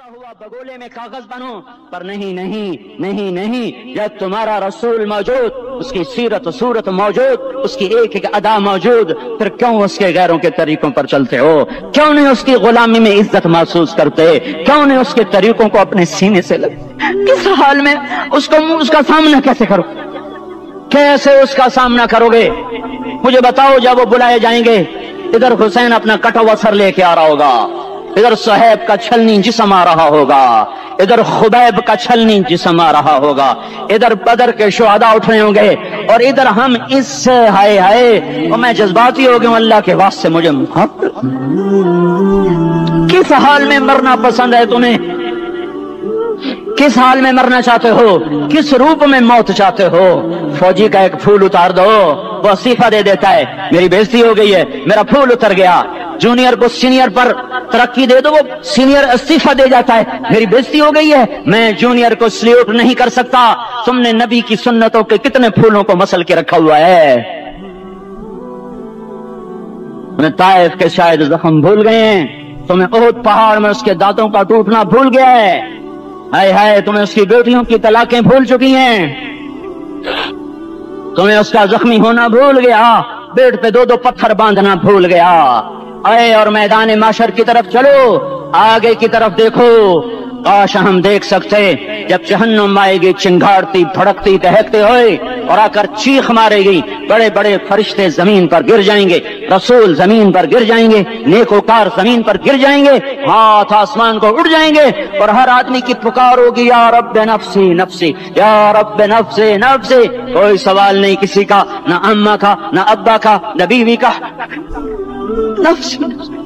ٹوٹا ہوا بگولے میں کاغذ بنو، پر نہیں نہیں نہیں نہیں، جب تمہارا رسول موجود، اس کی سیرت و صورت موجود، اس کی ایک ایک ادا موجود، پھر کیوں اس کے غیروں کے طریقوں پر چلتے ہو؟ کیوں نہیں اس کی غلامی میں عزت محسوس کرتے؟ کیوں نہیں اس کے طریقوں کو اپنے سینے سے لگتے؟ کس حال میں اس کا سامنا کیسے کرو؟ کیسے اس کا سامنا کرو گے؟ مجھے بتاؤ، جب وہ بلائے جائیں گے، ادھر حسین اپنا کٹا ہوا سر لے کے آ رہا ہوگا، ادھر صہیب کا چھلنی جسم آ رہا ہوگا، ادھر خبیب کا چھلنی جسم آ رہا ہوگا، ادھر بدر کے شہداء اٹھ رہے ہوں گے، اور ادھر ہم اس سے ہائے ہائے، اور میں جذباتی ہو گیا ہوں، اللہ کے واسطے مجھے کس حال میں مرنا پسند ہے تمہیں؟ کس حال میں مرنا چاہتے ہو؟ کس روپ میں موت چاہتے ہو؟ فوجی کا ایک پھول اتار دو، وہ استعفیٰ دے دیتا ہے، میری بےزتی ہو گئی ہے، میرا پھول اتر گیا۔ جونیئر کو سینئر پر ترقی دے دو، وہ سینئر استعفیٰ دے جاتا ہے، میری بےزتی ہو گئی ہے، میں جونیئر کو سلیوٹ نہیں کر سکتا۔ تم نے نبی کی سنتوں کے کتنے پھولوں کو مسل کے رکھا ہوا ہے؟ طائف کے شاید زخم بھول گئے ہیں، تمہیں احد پہاڑ میں اس کے دانتوں کا ٹوٹنا بھول گیا ہے، ہائے ہائے تمہیں اس کی بیٹیوں کی طلاقیں بھول چکی ہیں، تمہیں اس کا زخمی ہونا بھول گیا، پیٹ پہ دو پتھر باندھنا بھول گیا۔ اے اور میدان معاشر کی طرف چلو، آگے کی طرف دیکھو، کاش ہم دیکھ سکتے جب جہنم آئے گی چنگھاڑتی بھڑکتی دہکتے ہوئے اور آ کر چیخ مارے گی، بڑے بڑے فرشتے زمین پر گر جائیں گے، رسول زمین پر گر جائیں گے، نیکوکار زمین پر گر جائیں گے، ہاتھ آسمان کو اڑ جائیں گے، اور ہر آدمی کی پکار ہوگی، یا رب نفسی نفسی، یا رب نفسی نفسی۔ کوئی سوال نہیں کسی کا، نہ اماں کا، نہ ابا کا، نہ بیوی کا، نفس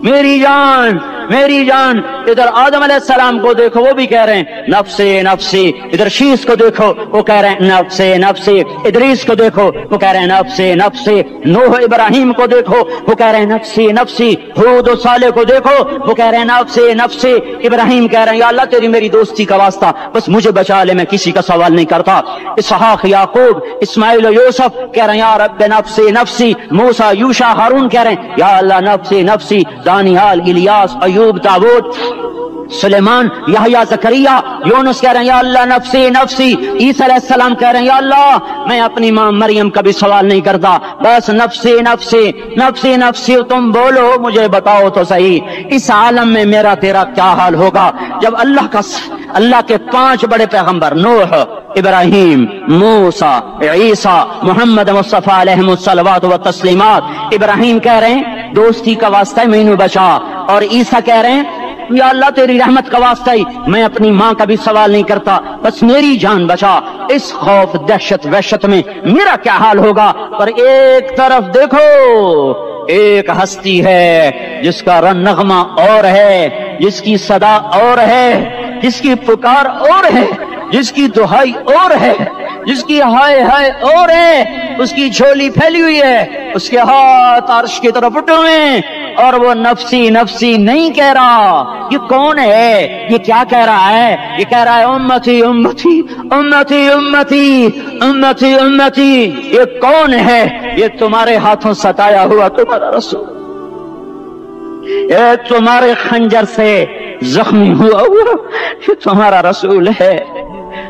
میری جان میری جان۔ ادھر آدم علیہ السلام کو دیکھو، وہ بھی کہہ رہے ہیں نفسی نفسی، ادھر شیس کو دیکھو، وہ کہہ رہے ہیں نفسی نفسی، ادریس کو دیکھو، وہ کہہ رہے ہیں نفسی نفسی، نوح ابراہیم کو دیکھو، وہ کہہ رہے ہیں نفسی نفسی، ہود و صالح کو دیکھو، وہ کہہ رہے ہیں نفسی نفسی۔ ابراہیم کہہ رہے ہیں یا اللہ تیری میری دوستی کا واسطہ، بس مجھے بچا لے، میں کسی کا سوال نہیں کرتا۔ اسحاق یعقوب اسماعیل و یوسف کہہ رہے ہیں یا رب نفسی نفسی۔ موسیٰ یوشع ہارون کہہ رہے ہیں یا اللہ نفسی نفسی۔ دانیال الیاس ایوب داؤد سلیمان یحییٰ زکریا یونس کہہ رہے ہیں یا اللہ نفسی نفسی۔ عیسیٰ علیہ السلام کہہ رہے ہیں یا اللہ میں اپنی ماں مریم کا بھی سوال نہیں کرتا، بس نفسی نفسی نفسی نفسی۔ تم بولو، مجھے بتاؤ تو صحیح، اس عالم میں میرا تیرا کیا حال ہوگا جب اللہ کے 5 بڑے پیغمبر نوح، ابراہیم، موسیٰ، عیسیٰ، محمد مصطفیٰ علیہ الصلوات و تسلیمات۔ ابراہیم کہہ رہے ہیں دوستی کا واسطہ مینو بچا، اور عیسیٰ کہہ رہے ہیں یا اللہ تیری رحمت کا واسطہ ہی میں اپنی ماں کا بھی سوال نہیں کرتا، بس میری جان بچا۔ اس خوف دہشت وحشت میں میرا کیا حال ہوگا؟ پر ایک طرف دیکھو، ایک ہستی ہے جس کا نغمہ اور ہے، جس کی صدا اور ہے، جس کی پکار اور ہے، جس کی دہائی اور ہے، جس کی ہائے ہائے اور ہے، اس کی جھولی پھیلی ہوئی ہے، اس کے ہاتھ عرش کی طرف اٹھے ہوئے ہیں، اور وہ نفسی نفسی نہیں کہہ رہا۔ یہ کون ہے؟ یہ کیا کہہ رہا ہے؟ یہ کہہ رہا ہے امتی امتی امتی امتی امتی امتی۔ یہ کون ہے؟ یہ تمہارے ہاتھوں ستایا ہوا تمہارا رسول، یہ تمہارے خنجر سے زخمی ہوا یہ تمہارا رسول ہے۔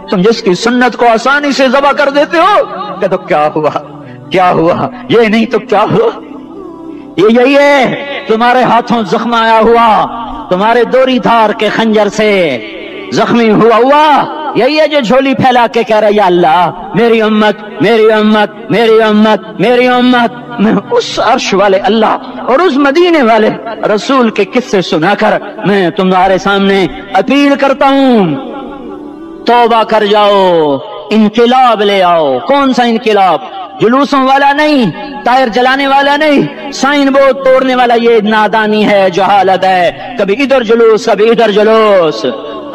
تم جس کی سنت کو آسانی سے ذبح کر دیتے ہو، کہ تو کیا ہوا کیا ہوا، یہ نہیں تو کیا ہوا؟ یہ یہی ہے تمہارے ہاتھوں زخم آیا ہوا، تمہارے دوری دھار کے خنجر سے زخمی ہوا یہی ہے جو جھولی پھیلا کے کہہ رہا یا اللہ میری امت میری امت میری امت میری امت۔ میں اس عرش والے اللہ اور اس مدینے والے رسول کے قصے سنا کر میں تمہارے سامنے اپیل کرتا ہوں، توبہ کر جاؤ، انقلاب لے آؤ۔ کون سا انقلاب؟ جلوسوں والا نہیں، ٹائر جلانے والا نہیں، سائن بورڈ توڑنے والا، یہ نادانی ہے، جہالت ہے، کبھی ادھر جلوس کبھی ادھر جلوس۔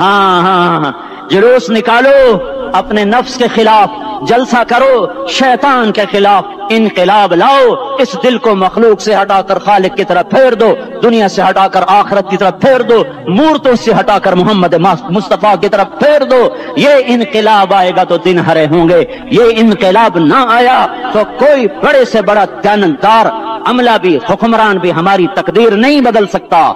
ہاں جلوس نکالو، اپنے نفس کے خلاف جلسہ کرو، شیطان کے خلاف انقلاب لاؤ، اس دل کو مخلوق سے ہٹا کر خالق کی طرف پھیر دو، دنیا سے ہٹا کر آخرت کی طرف پھیر دو، مورتوں سے ہٹا کر محمد مصطفیٰ کی طرف پھیر دو۔ یہ انقلاب آئے گا تو دن ہرے ہوں گے، یہ انقلاب نہ آیا تو کوئی بڑے سے بڑا دیانتدار عملہ بھی، حکمران بھی ہماری تقدیر نہیں بدل سکتا۔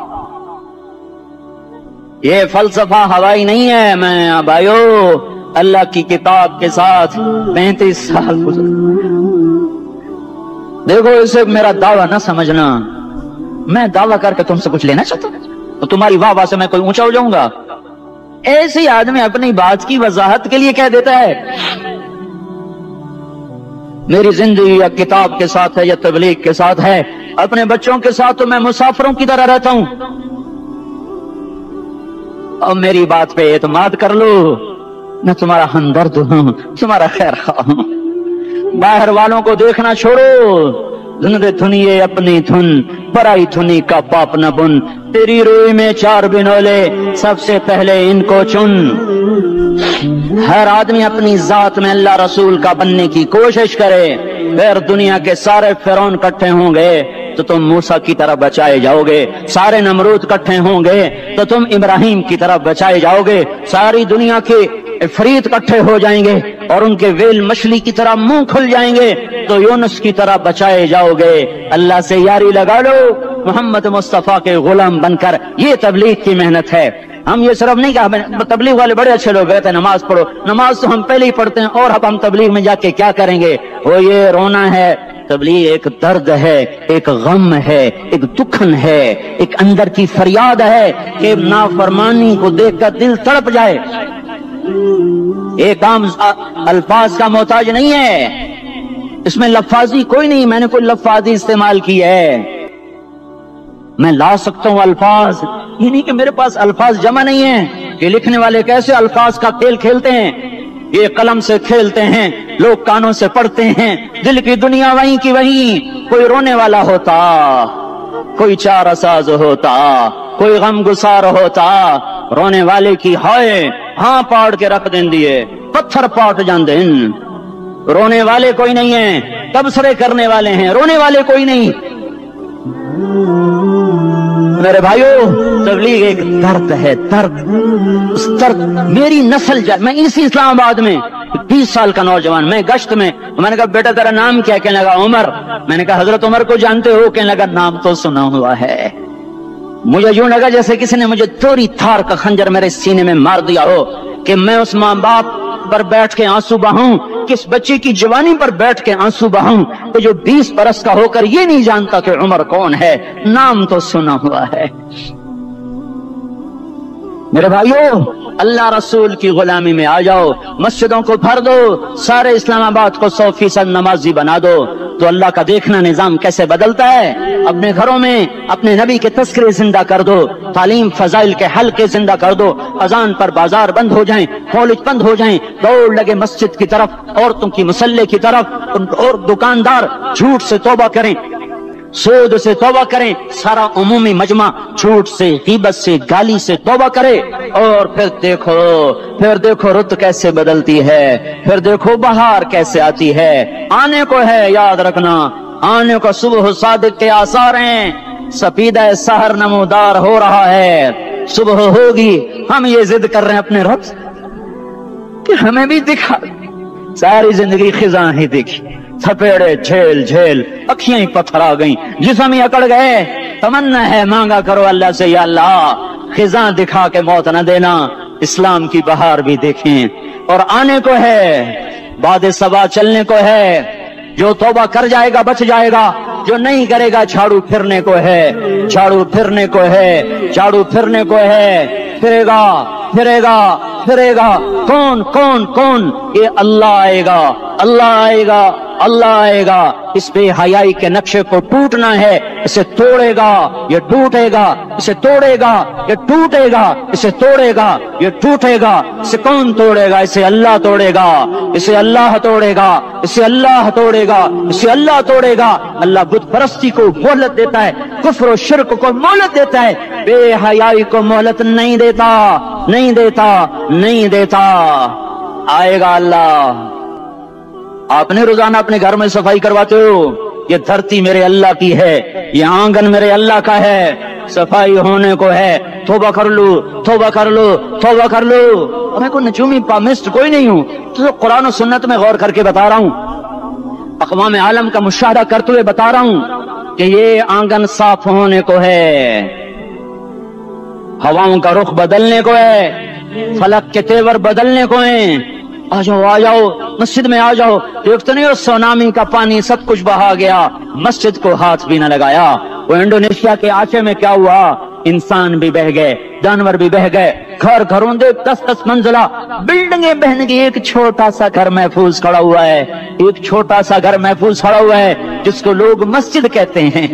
یہ فلسفہ ہوائی نہیں ہے. میں بھائیو اللہ کی کتاب کے ساتھ 35 سال دیکھو. اسے میرا دعویٰ نہ سمجھنا. میں دعویٰ کر کے تم سے کچھ لینا چاہتا ہوں تو تمہاری واہ واہ سے میں کوئی اونچا ہو جاؤں گا؟ ایسے ہی آدمی اپنی بات کی وضاحت کے لیے کہہ دیتا ہے میری زندگی یا کتاب کے ساتھ ہے یا تبلیغ کے ساتھ ہے. اپنے بچوں کے ساتھ تو میں مسافروں کی طرح رہتا ہوں. اور میری بات پہ اعتماد کر لو. میں تمہارا ہمدرد ہوں, تمہارا خیر خواہ ہوں. باہر والوں کو دیکھنا چھوڑو. زندے دھنیے اپنی دھن, پرائی دھنی کا پاپ نہ بن. تیری روئی میں 4 بنولے, سب سے پہلے ان کو چن. ہر آدمی اپنی ذات میں اللہ رسول کا بننے کی کوشش کرے. پھر دنیا کے سارے فرعون اکٹھے ہوں گے تو تم موسیٰ کی طرف بچائے جاؤ گے. سارے نمرود اکٹھے ہوں گے تو تم ابراہیم کی طرف بچائے جاؤ گے. ساری دنیا کے عفریت اکٹھے ہو جائیں گے اور ان کے ویل مچھلی کی طرح منہ کھل جائیں گے تو یونس کی طرح بچائے جاؤ گے. اللہ سے یاری لگا لو محمد مصطفیٰ کے غلام بن کر. یہ تبلیغ کی محنت ہے. ہم یہ صرف نہیں کہا تبلیغ والے بڑے اچھے لوگ کہتے ہیں نماز پڑھو. نماز تو ہم پہلے ہی پڑھتے ہیں اور اب ہم تبلیغ میں جا کے کیا کریں گے؟ وہ یہ رونا ہے. تبلیغ ایک درد ہے, ایک غم ہے, ایک دکھن ہے, ایک اندر کی فریاد ہے کہ نافرمانی کو دیکھ کر دل تڑپ جائے. ایک عام الفاظ کا محتاج نہیں ہے. اس میں لفاظی کوئی نہیں. میں نے کوئی لفاظی استعمال کی ہے. میں لا سکتا ہوں الفاظ. یہ نہیں کہ میرے پاس الفاظ جمع نہیں ہیں. یہ لکھنے والے کیسے الفاظ کا کھیل کھیلتے ہیں. یہ قلم سے کھیلتے ہیں, لوگ کانوں سے پڑھتے ہیں. دل کی دنیا وہیں کی وہیں. کوئی رونے والا ہوتا, کوئی چارہ ساز ہوتا, کوئی غم گسار ہوتا. رونے والے کی ہائے ہاں پاڑ کے رکھ دیں دیے, پتھر پاٹ جان دیں. رونے والے کوئی نہیں ہیں, تبصرے کرنے والے ہیں. رونے والے کوئی نہیں. میرے بھائیو تبلیغ ایک درد ہے, درد. اس درد میری نسل جائے. میں اسی اسلام آباد میں 20 سال کا نوجوان, میں گشت میں نے کہا بیٹا تیرا نام کیا؟ کہنے لگا عمر. میں نے کہا حضرت عمر کو جانتے ہو؟ کہنے لگا نام تو سنا ہوا ہے. مجھے یوں لگا جیسے کسی نے مجھے توری تھار کا خنجر میرے سینے میں مار دیا ہو کہ میں اس ماں باپ پر بیٹھ کے آنسو بہاؤں, کس بچے کی جوانی پر بیٹھ کے آنسو بہاؤں کہ جو 20 برس کا ہو کر یہ نہیں جانتا کہ عمر کون ہے. نام تو سنا ہوا ہے. میرے بھائیو اللہ رسول کی غلامی میں آ جاؤ. مسجدوں کو بھر دو, سارے اسلام آباد کو 100% نمازی بنا دو تو اللہ کا دیکھنا نظام کیسے بدلتا ہے. اپنے گھروں میں اپنے نبی کے تذکرے زندہ کر دو, تعلیم فضائل کے حلقے زندہ کر دو. اذان پر بازار بند ہو جائیں, کالج بند ہو جائیں, دوڑ لگے مسجد کی طرف, عورتوں کی مصلے کی طرف. اور دکاندار جھوٹ سے توبہ کریں, سود سے توبہ کریں. سارا عمومی مجمع جھوٹ سے, غیبت سے, گالی سے توبہ کرے. اور پھر دیکھو رت کیسے بدلتی ہے. پھر دیکھو بہار کیسے آتی ہے. آنے کو ہے, یاد رکھنا آنے کو. صبح صادق کے آثار ہیں. سپیدہ سحر نمودار ہو رہا ہے. صبح ہوگی. ہم یہ ضد کر رہے ہیں اپنے رب کہ ہمیں بھی دکھا. ساری زندگی خزاں ہی دکھی, تھپیڑے جھیل جھیل, اکھیاں ہی پتھر آ گئیں, جسم ہی اکڑ گئے. تمنا ہے مانگا کرو اللہ سے, یا اللہ خزاں دکھا کے موت نہ دینا, اسلام کی بہار بھی دیکھیں. اور آنے کو ہے, باد صبا چلنے کو ہے. جو توبہ کر جائے گا بچ جائے گا, جو نہیں کرے گا جھاڑو پھرنے کو ہے. جھاڑو پھرنے کو ہے, جھاڑو پھرنے کو ہے. پھرے گا پھرے گا پھرے گا. کون کون کون؟ یہ اللہ آئے گا, اللہ آئے گا, اللہ آئے گا. اس بے حیائی کے نقشے کو ٹوٹنا ہے. اسے توڑے گا یہ ٹوٹے گا, اسے توڑے گا یہ ٹوٹے گا, اسے توڑے گا یہ ٹوٹے گا. اسے کون توڑے گا؟ اسے اللہ توڑے گا, اسے اللہ توڑے گا, اسے اللہ توڑے گا, اسے اللہ توڑے گا. اللہ بت پرستی کو مہلت دیتا ہے, کفر و شرک کو مہلت دیتا ہے, بے حیائی کو مہلت نہیں دیتا, نہیں دیتا, نہیں دیتا. آئے گا اللہ. آپ نے روزانہ اپنے گھر میں صفائی کرواتے ہو. یہ دھرتی میرے اللہ کی ہے, یہ آنگن میرے اللہ کا ہے. صفائی ہونے کو ہے. توبہ کر لو, توبہ کر لو, توبہ کر لو. میں کوئی نجومی پامسٹ کوئی نہیں ہوں, تو قرآن و سنت میں غور کر کے بتا رہا ہوں. اقوام عالم کا مشاہدہ کرتے ہوئے بتا رہا ہوں کہ یہ آنگن صاف ہونے کو ہے. हवाओं का रुख बदलने को है, फलक के तेवर बदलने को हैं। आ जाओ मस्जिद में आ जाओ। देखते नहीं हो सुनामी का पानी सब कुछ बहा गया, मस्जिद को हाथ भी न लगाया। वो इंडोनेशिया के आचे में क्या हुआ, इंसान भी बह गए, जानवर भी बह गए, घर घरों दे 10-10 मंजिला बिल्डिंगें बहन गई। एक छोटा सा घर महफूज खड़ा हुआ है, एक छोटा सा घर महफूज खड़ा हुआ है जिसको लोग मस्जिद कहते हैं।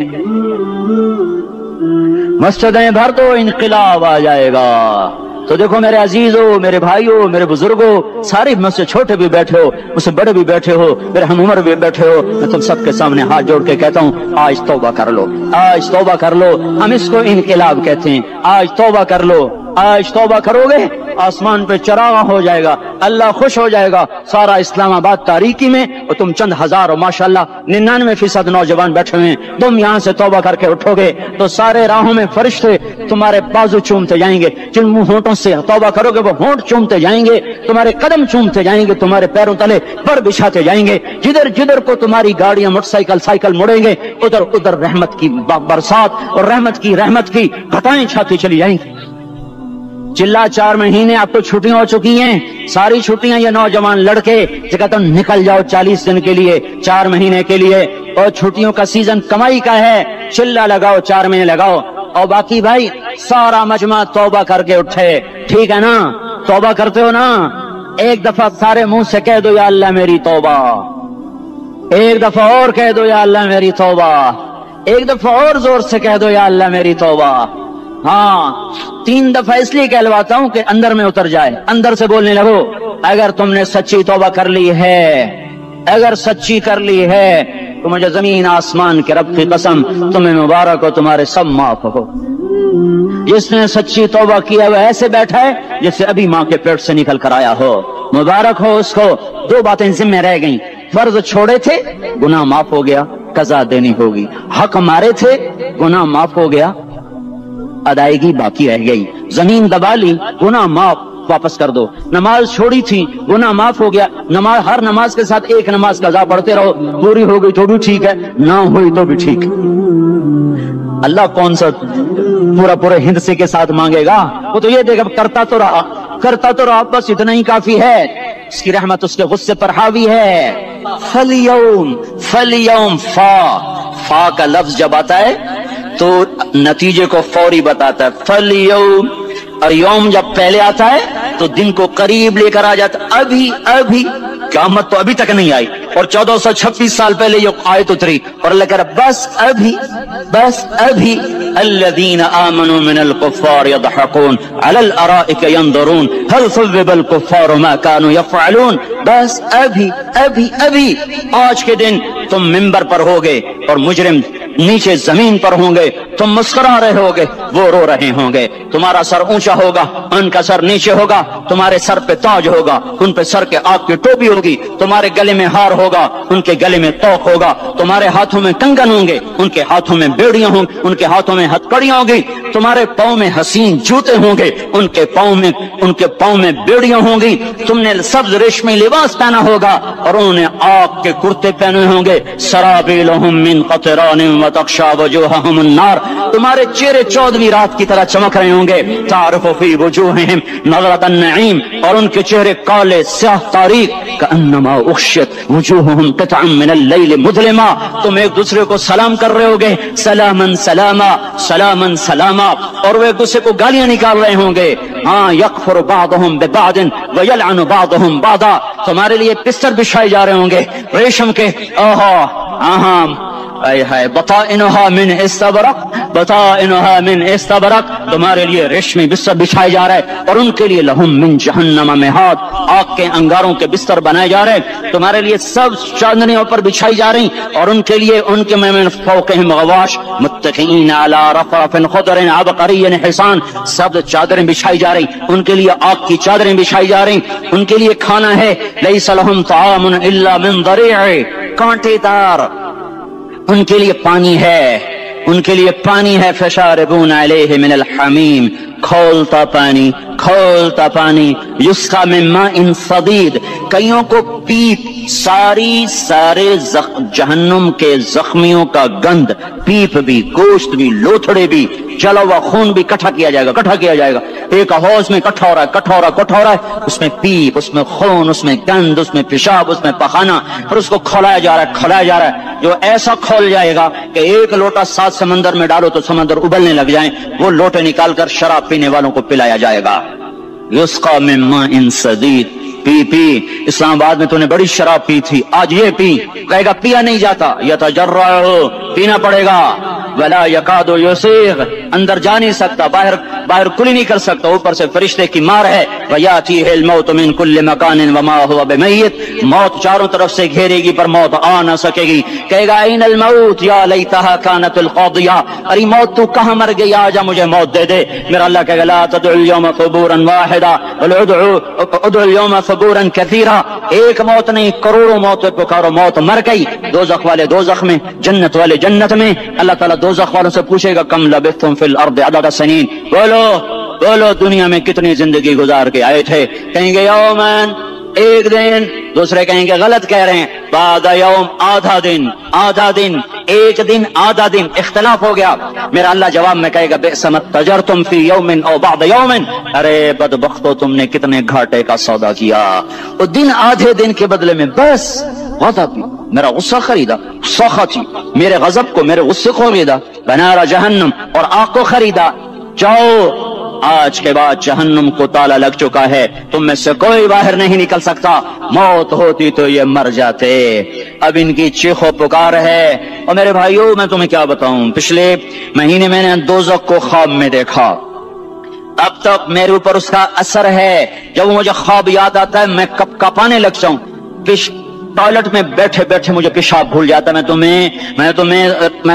मस्जिदें भर दो, इनकलाब आ जाएगा। तो देखो मेरे अजीजों, मेरे भाइयों, मेरे बुजुर्गों, सारे मुझसे छोटे भी बैठे हो, मुझसे बड़े भी बैठे हो, मेरे हम उम्र भी बैठे हो, मैं तुम सबके सामने हाथ जोड़ के कहता हूँ, आज तौबा कर लो, आज तौबा कर लो। हम इसको इनकलाब कहते हैं। आज तौबा कर लो, आज तौबा करोगे आसमान पे चरागा हो जाएगा, अल्लाह खुश हो जाएगा। सारा इस्लामाबाद तारीकी में और तुम चंद हजार और माशाल्लाह 99% नौजवान बैठे हुए हैं। तुम यहाँ से तौबा करके उठोगे तो सारे राहों में फरिश्ते तुम्हारे बाजू चूमते जाएंगे। जिन मुंह होंठों से तौबा करोगे वो होंठ चूमते जाएंगे, तुम्हारे कदम चूमते जाएंगे, तुम्हारे पैरों तले पर बिछाते जाएंगे। जिधर जिधर को तुम्हारी गाड़ियां मोटरसाइकिल साइकिल मुड़ेंगे उधर उधर रहमत की बरसात और रहमत की घटाएं छाती चली जाएंगी। चिल्ला 4 महीने अब तो छुट्टियां हो चुकी हैं, सारी छुट्टियां ये नौजवान लड़के जगह तो निकल जाओ 40 दिन के लिए, 4 महीने के लिए। और छुट्टियों का सीजन कमाई का है, चिल्ला लगाओ 4 महीने लगाओ। और बाकी भाई सारा मजमा तौबा करके उठे, ठीक है ना? तौबा करते हो ना? एक दफा सारे मुंह से कह दो या अल्लाह मेरी तौबा, एक दफा और कह दो या अल्लाह मेरी तौबा, एक दफा और जोर से कह दो या अल्लाह मेरी तौबा। हाँ, 3 दफा इसलिए कहलवाता हूं कि अंदर में उतर जाए, अंदर से बोलने लगो। अगर तुमने सच्ची तौबा कर ली है, अगर सच्ची कर ली है तो मुझे जमीन आसमान के रब की कसम तुम्हें मुबारक हो, तुम्हारे सब माफ हो। जिसने सच्ची तौबा किया वो ऐसे बैठा है जैसे अभी माँ के पेट से निकल कर आया हो, मुबारक हो उसको। 2 बातें जिम्मे रह गई, फर्ज छोड़े थे गुनाह माफ हो गया, कज़ा देनी होगी। हक मारे थे गुनाह माफ हो गया, अदायगी बाकी रह गई। जमीन दबा ली, गुनाह माफ, वापस कर दो। नमाज छोड़ी थी, गुनाह माफ हो गया। नमाज, हर नमाज के साथ एक नमाज कज़ा पढ़ते रहो, पूरी हो गई तो भी ठीक है, ना हुई तो भी ठीक। अल्लाह कौन सा पूरे हिंदसे के साथ मांगेगा? वो तो ये देखा करता तो रहा, बस इतना ही काफी है। उसकी रहमत उसके गुस्से पर हावी है। फलियौम फा का लफ्ज जब आता है तो नतीजे को फौरी बताता है। फलियौम, और यौम जब पहले आता है तो दिन को करीब लेकर आ जाता। अभी क़यामत तो अभी तक नहीं आई और 1426 साल पहले ये आयत उतरी और अल्लाह कह रहा बस अभी अल्लज़ीना आमनू मिनल कुफ़्फ़ार यदहकून अलल अराइक यंदुरून हल सुव्विबल कुफ़्फ़ार मा कानू यफ़अलून। बस अभी आज के दिन तुम मिंबर पर होगे और मुजरिम नीचे जमीन पर होंगे, तुम मुस्कुरा रहे होगे, वो रो रहे होंगे। तुम्हारा सर ऊंचा होगा, उनका सर नीचे होगा, तुम्हारे सर पे ताज होगा, उन पे सर के आग की टोपी होगी, तुम्हारे गले में हार होगा, उनके गले में तोक होगा, तुम्हारे हाथों में कंगन होंगे, उनके हाथों में बेड़ियां होंगी, उनके हाथों में हथकड़ियां होंगी, तुम्हारे पाँव में हसीन जूते होंगे, उनके पाँव में बेड़ियां होंगी। तुमने सब्ज रेशमी लिबास पहना होगा और उन्होंने आग के कुर्ते पहने होंगे। सराबीलहुम मिन क़तरानिन व तग़शा वजूहहुम अन्नार। तुम्हारे चेहरे 14वीं रात की तरह चमक रहे होंगे। तारिफ़ु फी वजूहिहिम नज़रतन नईम, और उनके चेहरे काले स्याह तारीक। कअन्नमा उग़शियत वजूहुहुम क़ित्अम मिनल लैल मुज़लिमा। तुम एक दूसरे को सलाम कर रहे होगे, सलामन सलामा सलामन सलामा, और वे एक दूसरे को गालियां निकाल रहे होंगे। हाँ, यकफुरु बादुहुम बिबादिन व यलअनु बादुहुम बादा। तुम्हारे लिए बिस्तर बिछाए जा रहे होंगे रेशम के। बताइनुहा मिन इस्तबरक, तुम्हारे लिए रेशमी बिस्तर बिछाए जा रहे हैं और उनके लिए लहुम मिन जहन्नम मिहाद, आग के अंगारों के बिस्तर बनाए जा रहे हैं। तुम्हारे लिए सब चादरें ऊपर बिछाई जा रही और उनके लिए उनके में फौक़हिम गवाश मुत्तक़ीन अला रफ़रफ़िन ख़ुदरिन अबक़रिय्यिन हिसान। सब चादरें बिछाई जा रही, उनके लिए आग की चादरें बिछाई जा रही। उनके लिए खाना है, लैसा लहुम ताअमुन इल्ला मिन दरीअ, कांटेदार। उनके लिए पानी है, फशारिबून अलैहि मिनल हमीम, खौलता पानी, युस्का मिन माइन सदीद कईयों को पीप, सारे जहन्नुम के जख्मियों का गंध, पीप भी, गोश्त भी, लोथड़े भी, जला हुआ खून भी इकट्ठा किया जाएगा। एक हौज में इकट्ठा हो रहा है, उसमें पीप, उसमें खून, उसमें गंद, उसमें पेशाब, उसमें पखाना, और उसको खोलाया जा रहा है, जो ऐसा खोल जाएगा कि एक लोटा 7 समंदर में डालो तो समंदर उबलने लग जाए। वो लोटे निकालकर शराब पीने वालों को पिलाया जाएगा। युस्का मिन माइन सदीद, पी इस्लामाबाद में तूने बड़ी शराब पी थी, आज ये पी, कहेगा पिया नहीं जाता, यतजर्रअ, पीना पड़ेगा। वला यकादु युसीग, अंदर जा नहीं सकता, बाहर कुली नहीं कर सकता, ऊपर से फरिश्ते की मार है। वयातीहिल मौत मिन कुल्लि मकानिन वमा हुवा बिमय्यित, मौत चारों तरफ से घेरेगी पर मौत आ न सकेगी। कहेगा ऐनल मौत या लैतहा कानतुल क़ादिया, अरे मौत तू कहां मर गई, आजा मुझे मौत दे दे। मेरा अल्लाह कहेगा ला तदउल यौम क़ुबूरन वाहिदा वल उदउ यौम क़ुबूरन कसीरा, एक मौत नहीं करोड़ों मौतें पुकारो, मौत मर गई। दोज़ख वाले दोज़ख में, जन्नत वाले जन्नत में। अल्लाह ताला दोज़ख वालों से पूछेगा कम लबिथुम फिल अर्द अदद सनीन, बोलो दुनिया में कितनी जिंदगी गुजार के आए थे। कहेंगे यौमन, एक दिन। दूसरे कहेंगे गलत कह रहे हैं, बाद यौम, आधा दिन, एक दिन, आधा दिन, इख्तिलाफ हो गया। मेरा अल्लाह जवाब में कहेगा बेसमत तजरतुम फी यौमिन औ बाद यौमिन, अरे बदबख्तो तुमने कितने घाटे का सौदा किया। और दिन, आधे दिन के बदले में बस गज़ब, मेरा गुस्सा खरीदा, सखती, मेरे गजब को, मेरे गुस्से को खरीदा। बनारा जहन्नम, और आग को खरीदा। जाओ, आज के बाद जहन्नुम को ताला लग चुका है, तुम में से कोई बाहर नहीं निकल सकता। मौत होती तो ये मर जाते। अब इनकी चीखो पुकार है। और मेरे भाइयों, मैं तुम्हें क्या बताऊं, पिछले महीने मैंने दोज़ख को ख्वाब में देखा। अब तक मेरे ऊपर उसका असर है। जब मुझे ख्वाब याद आता है मैं कपाने लग जाऊं। टॉयलेट में बैठे बैठे मुझे पेशाब भूल जाता है। मैं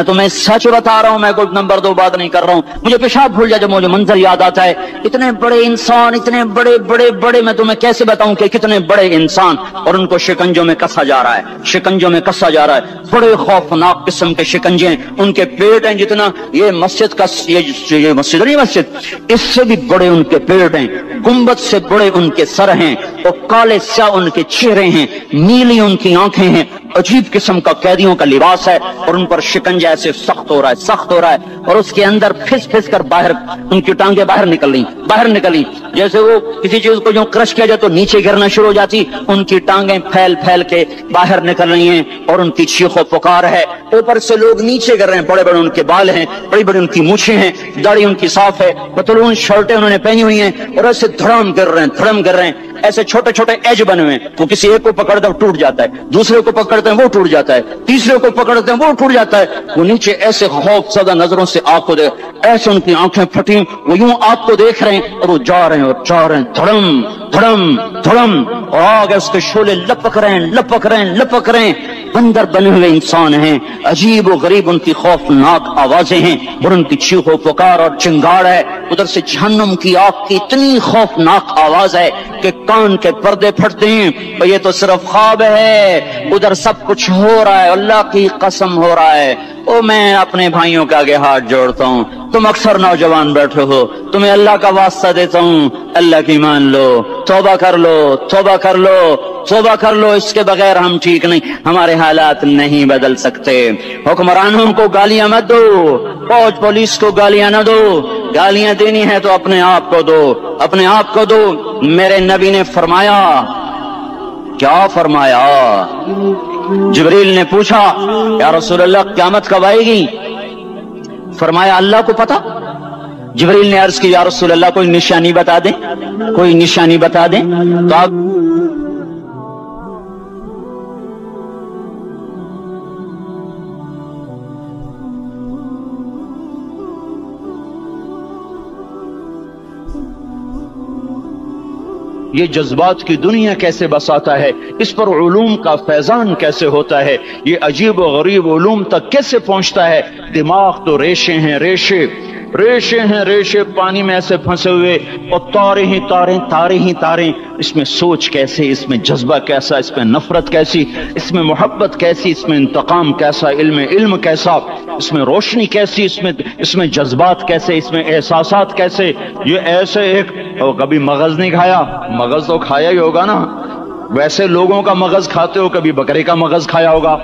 तुम्हें सच बता रहा हूं, मैं कोई नंबर 2 बात नहीं कर रहा हूं। मुझे पेशाब भूल जाता है, मुझे मंजर याद आता है। इतने बड़े इंसान, इतने बड़े, मैं तुम्हें कैसे बताऊं कि कितने बड़े इंसान, और उनको शिकंजों में कसा जा रहा है, बड़े खौफनाक किस्म के शिकंजे हैं। उनके पेट हैं जितना ये मस्जिद का, ये मस्जिद नहीं, मस्जिद इससे भी बड़े उनके पेट हैं, गुंबद से बड़े उनके सर हैं, और काले स्याह उनके चेहरे हैं, नीली उनकी आंखें हैं, अजीब किस्म का कैदियों का लिबास है, और उन पर शिकंजा ऐसे सख्त हो रहा है, और उसके अंदर फिस कर बाहर उनकी टांगे बाहर निकली, जैसे वो किसी चीज को जो क्रश किया जाए तो नीचे गिरना शुरू हो जाती। उनकी टांगे फैल के बाहर निकल रही हैं, और उनकी चीखो पुकार है। ऊपर से लोग नीचे गिर रहे हैं, बड़े बड़े उनके बाल हैं, बड़ी बड़ी उनकी मूछें हैं, दाढ़ी उनकी साफ है, पतलून शर्टें उन्होंने पहनी हुई हैं, और ऐसे धड़म गिर रहे हैं। ऐसे छोटे छोटे एज बने हुए हैं, तो किसी एक को पकड़ते हैं टूट जाता है, दूसरे को पकड़ते हैं वो टूट जाता है, तीसरे को पकड़ते हैं वो टूट जाता है। वो नीचे ऐसे खौफज़दा नजरों से आग को देख, ऐसे उनकी आंखें फटी, वो यूं आग को देख रहे हैं, और वो जा रहे हैं, धड़म, और आगे उसके शोले लपक रहे हैं। बंदर बने हुए इंसान हैं, अजीब व गरीब उनकी खौफनाक आवाजें हैं, और उनकी चीखो पुकार और चिंगाड़ है। उधर से जहन्नुम की आग की इतनी खौफनाक आवाज है कि कान के पर्दे फटते हैं। तो ये तो सिर्फ ख्वाब है, उधर सब कुछ हो रहा है, अल्लाह की कसम हो रहा है। ओ मैं अपने भाइयों के आगे हाथ जोड़ता हूँ, तुम अक्सर नौजवान बैठे हो, तुम्हें अल्लाह का वास्ता देता हूँ, अल्लाह की मान लो, तौबा कर लो। इसके बगैर हम ठीक नहीं, हमारे हालात नहीं बदल सकते। हुक्मरानों को गालियां मत दो, फौज पुलिस को गालियां न दो, गालियां देनी है तो अपने आप को दो। मेरे नबी ने फरमाया, क्या फरमाया? जिब्रील ने पूछा या रसूल अल्लाह क़यामत कब आएगी? फरमाया अल्लाह को पता। जिब्रील ने अर्ज की या रसूल अल्लाह कोई निशानी बता दें। तो आप ये जज्बात की दुनिया कैसे बसाता है, इस पर उलूम का फैजान कैसे होता है, ये अजीब व गरीब उलूम तक कैसे पहुंचता है। दिमाग तो रेशे हैं, रेशे पानी में ऐसे फंसे हुए, और तारे ही तारे। इसमें सोच कैसे, इसमें जज्बा कैसा, इसमें नफरत कैसी, इसमें मोहब्बत कैसी, इसमें इंतकाम कैसा, इल्म कैसा, इसमें रोशनी कैसी, इसमें जज्बात कैसे, इसमें एहसासात कैसे। ये ऐसे एक, कभी मगज नहीं खाया, मगज तो खाया ही होगा ना, वैसे लोगों का मगज खाते हो, कभी बकरे का मगज खाया होगा।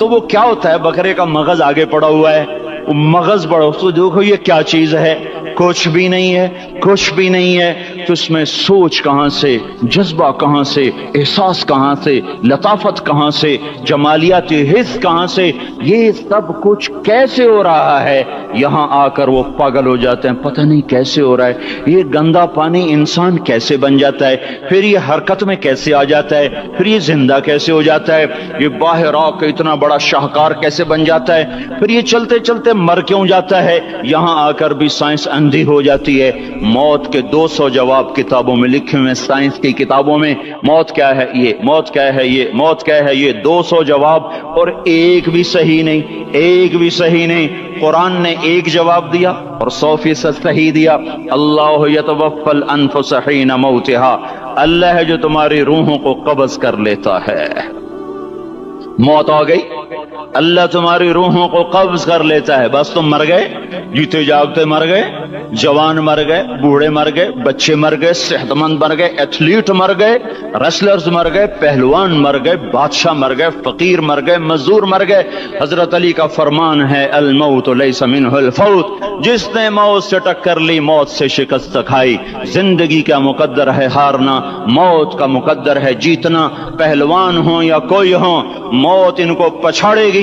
तो वो क्या होता है, बकरे का मगज आगे पड़ा हुआ है, वो मगज बड़ा, तो देखो ये क्या चीज है, कुछ भी नहीं है, कुछ भी नहीं है। तो इसमें सोच कहां से, जज्बा कहां से, एहसास कहां से, लताफत कहां से, जमालियाती हिस्स कहां से, ये सब कुछ कैसे हो रहा है। यहां आकर वो पागल हो जाते हैं, पता नहीं कैसे हो रहा है, ये गंदा पानी इंसान कैसे बन जाता है, फिर ये हरकत में कैसे आ जाता है, फिर ये जिंदा कैसे हो जाता है, ये बाहर आकर इतना बड़ा शाहकार कैसे बन जाता है, फिर ये चलते चलते मर क्यों जाता है। यहां आकर भी साइंस अंधी हो जाती है। मौत के 200 जवाब किताबों में लिखे हुए, साइंस की किताबों में, मौत क्या है ये, मौत क्या है ये, मौत क्या है ये, 200 जवाब, और एक भी सही नहीं, एक भी सही नहीं। कुरान ने एक जवाब दिया और 100% सही दिया। अल्लाह यतवफ़्फ़ल अनफुसहीन मौतिहा, अल्लाह है जो तुम्हारी रूहों को कब्ज़ कर लेता है। मौत आ गई, अल्लाह तुम्हारी रूहों को कब्ज कर लेता है, बस तुम मर गए, जीते जागते मर गए, जवान मर गए, बूढ़े मर गए, बच्चे मर गए, सेहतमंद मर गए, एथलीट मर गए, रेसलर्स मर गए, पहलवान मर गए, बादशाह मर गए, फकीर मर गए, मजदूर मर गए। हजरत अली का फरमान है, अल मौत लैसा मिनहुल फौत, जिसने मौत से टक्कर ली मौत से शिकस्त खाई। जिंदगी का मुकद्दर है हारना, मौत का मुकद्दर है जीतना। पहलवान हो या कोई हो, मौत इनको पछाड़ेगी।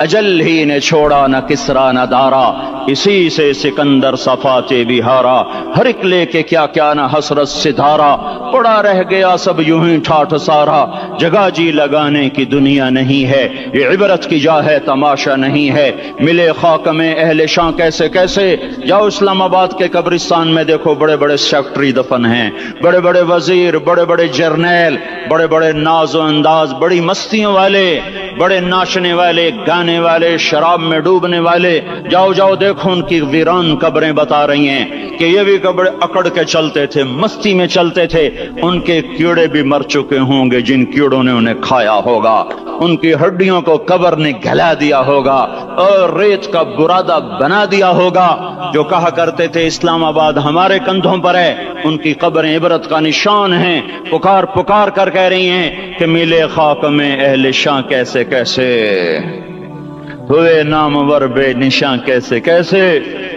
अजल ही ने छोड़ा न किसरा न दारा, इसी से सिकंदर सफाते बिहारा। हर एक लेके क्या क्या न हसरत सिधारा, पड़ा रह गया सब यूं ही ठाठ सारा। जगह जी लगाने की दुनिया नहीं है, ये इबरत की जा है तमाशा नहीं है। मिले खाक में अहले शां कैसे कैसे, जाओ इस्लामाबाद के कब्रिस्तान में देखो, बड़े बड़े सेक्रेटरी दफन हैं, बड़े बड़े वजीर, बड़े बड़े जर्नैल, बड़े बड़े नाजो अंदाज, बड़ी मस्तियों वाले, बड़े नाचने वाले, गाने वाले, शराब में डूबने वाले। जाओ जाओ देखो, उनकी वीरान कब्रें बता रही हैं कि ये भी कब्रें अकड़ के चलते थे, मस्ती में चलते थे। उनके कीड़े भी मर चुके होंगे जिन कीड़ों ने उन्हें खाया होगा, उनकी हड्डियों को कब्र ने गला दिया होगा और रेत का बुरादा बना दिया होगा। जो कहा करते थे इस्लामाबाद हमारे कंधों पर है, उनकी कब्रें इबरत का निशान हैं। पुकार पुकार कर कह रही हैं कि मिले खाक में अहले शां कैसे कैसे, हुए नामवर बेनिशां कैसे कैसे,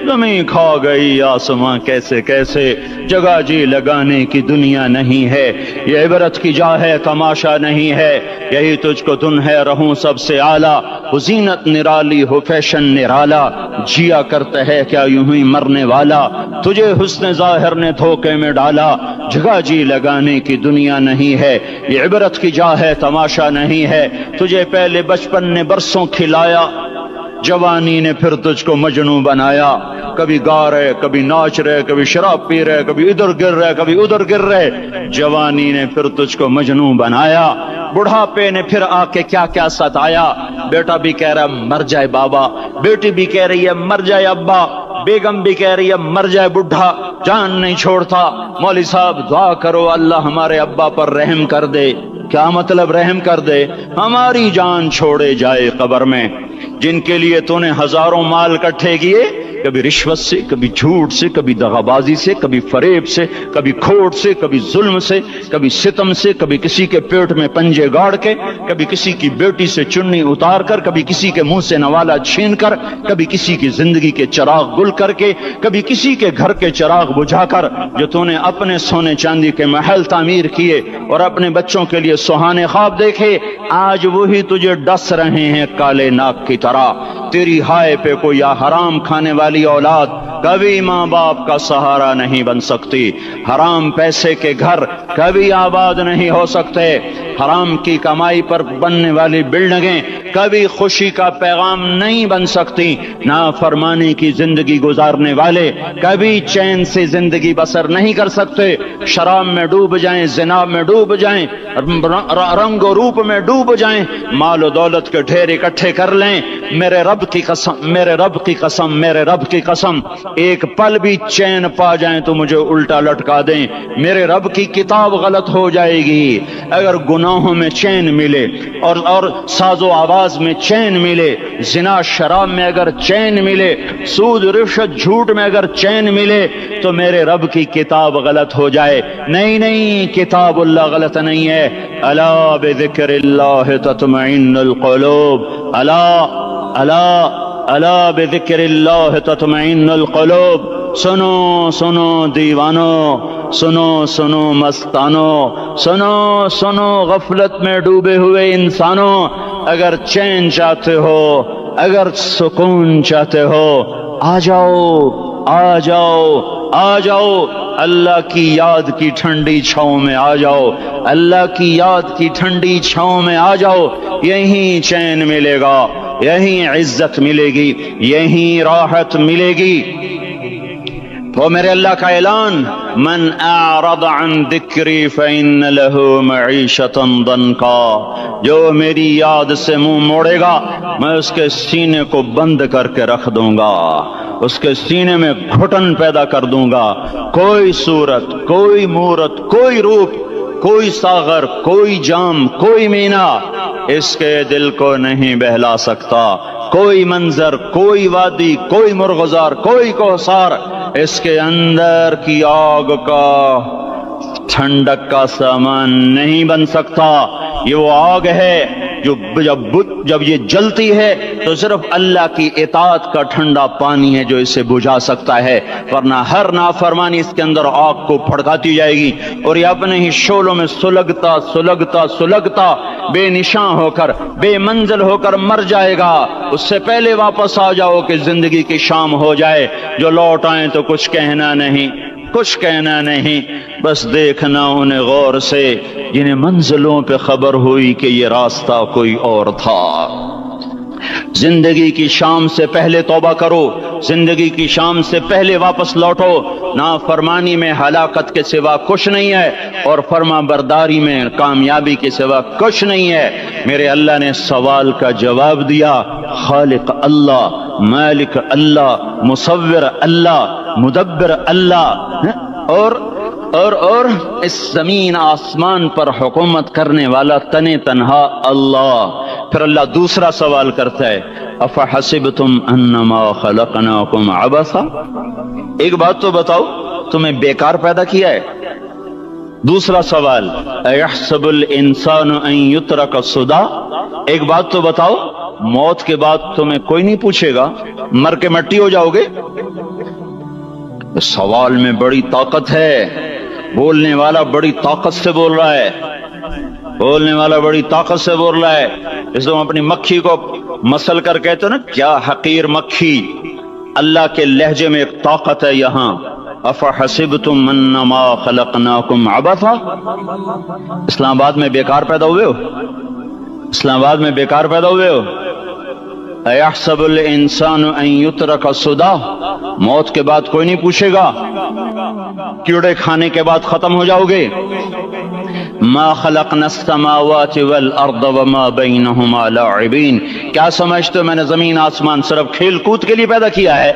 ज़मीं खा गई आसमां कैसे कैसे। जगह जी लगाने की दुनिया नहीं है, ये इबरत की जा है तमाशा नहीं है। यही तुझको धुन है रहूं सबसे आला, हो जीनत निराली हो फैशन निराला। जिया करता है क्या यूं ही मरने वाला, तुझे हुस्न ज़ाहिर ने धोखे में डाला। जगह जी लगाने की दुनिया नहीं है, ये इबरत की जा है तमाशा नहीं है। तुझे पहले बचपन ने बरसों खिलाया, जवानी ने फिर तुझको मजनू बनाया। कभी गा रहे, कभी नाच रहे, कभी शराब पी रहे, कभी इधर गिर रहे, कभी उधर गिर रहे। जवानी ने फिर तुझको मजनू बनाया, बुढ़ापे ने फिर आके क्या क्या सताया। बेटा भी कह रहा है मर जाए बाबा, बेटी भी कह रही है मर जाए अब्बा, बेगम भी कह रही है मर जाए बुढ़ा, जान नहीं छोड़ता। मौली साहब दुआ करो अल्लाह हमारे अब्बा पर रहम कर दे। क्या मतलब रहम कर दे? हमारी जान छोड़े जाए कब्र में। जिनके लिए तूने हजारों माल इकट्ठे किए, कभी रिश्वत से, कभी झूठ से, कभी दगाबाजी से, कभी फरेब से, कभी खोट से, कभी जुल्म से, कभी सितम से, कभी किसी के पेट में पंजे गाड़ के, कभी किसी की बेटी से चुन्नी उतार कर, कभी किसी के मुंह से नवाला छीन कर, कभी किसी की जिंदगी के चिराग गुल करके, कभी किसी के घर के चिराग बुझाकर। जो तूने अपने सोने चांदी के महल तामीर किए और अपने बच्चों के लिए सुहाने ख्वाब देखे, आज वही तुझे डस रहे हैं काले नाग की तरह। तेरी हाय पे कोई या हराम खाने वाली औलाद कभी माँ बाप का सहारा नहीं बन सकती। हराम पैसे के घर कभी आबाद नहीं हो सकते। हराम की कमाई पर बनने वाली बिल्डिंगें कभी खुशी का पैगाम नहीं बन सकती। नाफरमानी की जिंदगी गुजारने वाले कभी चैन से जिंदगी बसर नहीं कर सकते। शराब में डूब जाएं, जिना में डूब जाएं, रंग और रूप में डूब जाएं, माल और दौलत के ढेर इकट्ठे कर लें, मेरे रब की कसम, मेरे रब की कसम, मेरे रब की कसम, एक पल भी चैन पा जाएं तो मुझे उल्टा लटका दें, मेरे रब की किताब गलत हो जाएगी। अगर गुनाहों में चैन मिले और साजो आवाज में चैन मिले, जिना शराब में अगर चैन मिले, सूद रिश्वत झूठ में अगर चैन मिले, तो मेरे रब की किताब गलत हो जाए। नहीं नहीं, किताबुल्लाह गलत नहीं है। अला बिज़िक्रिल्लाह तत्मइन्नुल क़ुलूब, अला अला अला बिज़िक्रिल्लाह तत्मइन्नुल क़ुलूब। सुनो सुनो दीवानो, सुनो सुनो मस्तानो, सुनो सुनो गफलत में डूबे हुए इंसानों, अगर चैन चाहते हो, अगर सुकून चाहते हो, आ जाओ आ जाओ आ जाओ, अल्लाह की याद की ठंडी छांव में आ जाओ, अल्लाह की याद की ठंडी छांव में आ जाओ। यहीं चैन मिलेगा, यहीं इज्जत मिलेगी, यहीं राहत मिलेगी। वो मेरे अल्लाह का ऐलान, मन अअरद अन दिक्री फइन्न लहू मईशतन दनका, जो मेरी याद से मुंह मोड़ेगा मैं उसके सीने को बंद करके रख दूंगा, उसके सीने में घुटन पैदा कर दूंगा। कोई सूरत, कोई मूरत, कोई रूप, कोई सागर, कोई जाम, कोई मीना इसके दिल को नहीं बहला सकता। कोई मंजर, कोई वादी, कोई मुर्गजार, कोई कोसार इसके अंदर की आग का, ठंडक का सामान नहीं बन सकता। ये वो आग है जो जब ये जलती है तो सिर्फ अल्लाह की इताअत का ठंडा पानी है जो इसे बुझा सकता है, वरना हर नाफरमानी इसके अंदर आग को भड़काती जाएगी और ये अपने ही शोलों में सुलगता सुलगता सुलगता बेनिशां होकर, बेमंजिल होकर मर जाएगा। उससे पहले वापस आ जाओ कि जिंदगी की शाम हो जाए। जो लौट आए तो कुछ कहना नहीं, कुछ कहना नहीं, बस देखना उन्हें गौर से जिन्हें मंजिलों पे खबर हुई कि ये रास्ता कोई और था। जिंदगी की शाम से पहले तौबा करो, जिंदगी की शाम से पहले वापस लौटो। नाफरमानी में हलाकत के सिवा कुछ नहीं है और फर्मा बरदारी में कामयाबी के सिवा कुछ नहीं है। मेरे अल्लाह ने सवाल का जवाब दिया, खालिक अल्लाह, मालिक अल्लाह, मुसव्विर अल्लाह, मुदब्बिर अल्लाह और इस जमीन आसमान पर हुकूमत करने वाला तने तन्हा अल्लाह। फिर अल्लाह दूसरा सवाल करता है, अफहसिबतुम अन्नमा खलकनाकुम अबसा, एक बात तो बताओ, तुम्हें बेकार पैदा किया है? दूसरा सवाल, अयहसबुल इंसानु अन युत्रक सुदा, एक बात तो बताओ, मौत के बाद तुम्हें कोई नहीं पूछेगा, मर के मट्टी हो जाओगे? सवाल में बड़ी ताकत है, बोलने वाला बड़ी ताकत से बोल रहा है, बोलने वाला बड़ी ताकत से बोल रहा है। जैसे तुम अपनी मक्खी को मसल कर कहते हो ना, क्या हकीर मक्खी, अल्लाह के लहजे में एक ताकत है यहां। अफहसिबतुम अन्नमा खलकनाकुम अबसा, इस्लामाबाद में बेकार पैदा हुए हो, इस्लामाबाद में बेकार पैदा हुए हो। अयहसबुल इंसानु अन युत्रक सुदा, मौत के बाद कोई नहीं पूछेगा, कीड़े खाने के बाद खत्म हो जाओगे। मा खलकनस समावाति वल अर्द वमा बैनहुमा लाइबीन, क्या समझते हो मैंने जमीन आसमान सिर्फ खेल कूद के लिए पैदा किया है?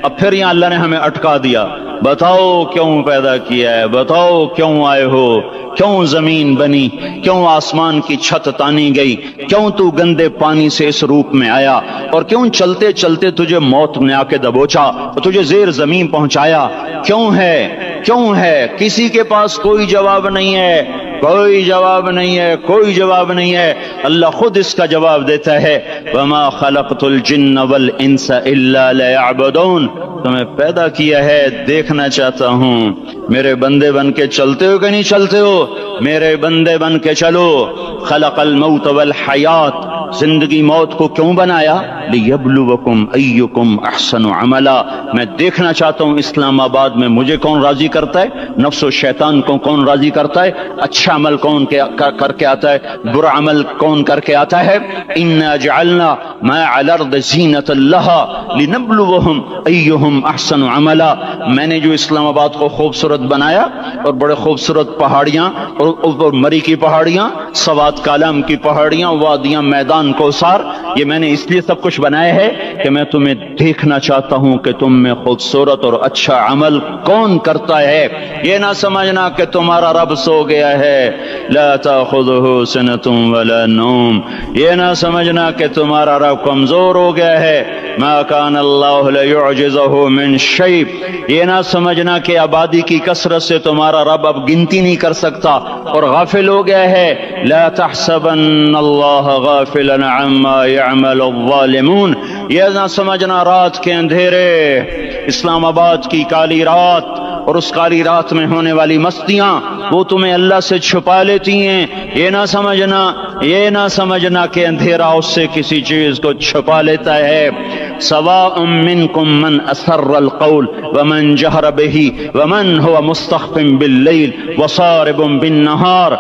अब फिर यहां अल्लाह ने हमें अटका दिया, बताओ क्यों पैदा किया है, बताओ क्यों आए हो, क्यों जमीन बनी, क्यों आसमान की छत तानी गई, क्यों तू गंदे पानी से इस रूप में आया, और क्यों चलते चलते तुझे मौत ने आके दबोचा और तुझे जेर जमीन पहुंचाया? क्यों है, क्यों है? किसी के पास कोई जवाब नहीं है, कोई जवाब नहीं है, कोई जवाब नहीं है। अल्लाह खुद इसका जवाब देता है, वमा खलक़तुल जिन्न वल इंसा इल्ला लियअबुदून, तुम्हें पैदा किया है, देखना चाहता हूं मेरे बंदे बन के चलते हो कि नहीं चलते हो, मेरे बंदे बन के चलो। खलक़ल मौत वल हयात, जिंदगी मौत को क्यों बनाया? लियब्लुवकुम अय्युकुम अहसनु अमला, मैं देखना चाहता हूं इस्लामाबाद में मुझे कौन राजी करता है, नफ्सो शैतान को कौन राजी करता है, अच्छा अमल कौन करके आता है, बुरा अमल कौन करके आता है। इन्ना जअलना मा अल अर्द ज़ीनतल लहा लिनब्लुवहुम अय्युहुम अहसनु अमला, मैंने जो इस्लामाबाद को खूबसूरत बनाया और बड़े खूबसूरत पहाड़ियां और मरी की पहाड़ियां, सवात कालम की पहाड़ियां, वादियां, मैदान मैदान कोसार, ये मैंने इसलिए सब कुछ बनाया है कि मैं तुम्हें देखना चाहता हूं कि तुम में खूबसूरत और अच्छा अमल कौन करता है। ये ना समझना कि तुम्हारा रब सो गया है, ला ताखुज़ुहु सिनतुन वला नौम। ये ना समझना कि तुम्हारा रब कमजोर हो गया है, मा कान अल्लाहु लियुअजिज़हु मिन शै। ये ना समझना कि आबादी की कसरत से तुम्हारा रब अब गिनती नहीं कर सकता और गाफिल हो गया है। ला तहसबन्न अल्लाह गाफिलन अम्मा यअमलुज़्ज़ालिमून। ये ना समझना रात के अंधेरे, इस्लामाबाद की काली रात और उस काली रात में होने वाली मस्तियां वो तुम्हें अल्लाह से छुपा लेती हैं। ये ना समझना कि अंधेरा उससे किसी चीज को छुपा लेता है। सवाउम मिनकुम मन असर्रल कौल वमन जहर बिही वमन हुवा मुस्तख्फिन बिल्लैल वसारिबुम बिन्नहार।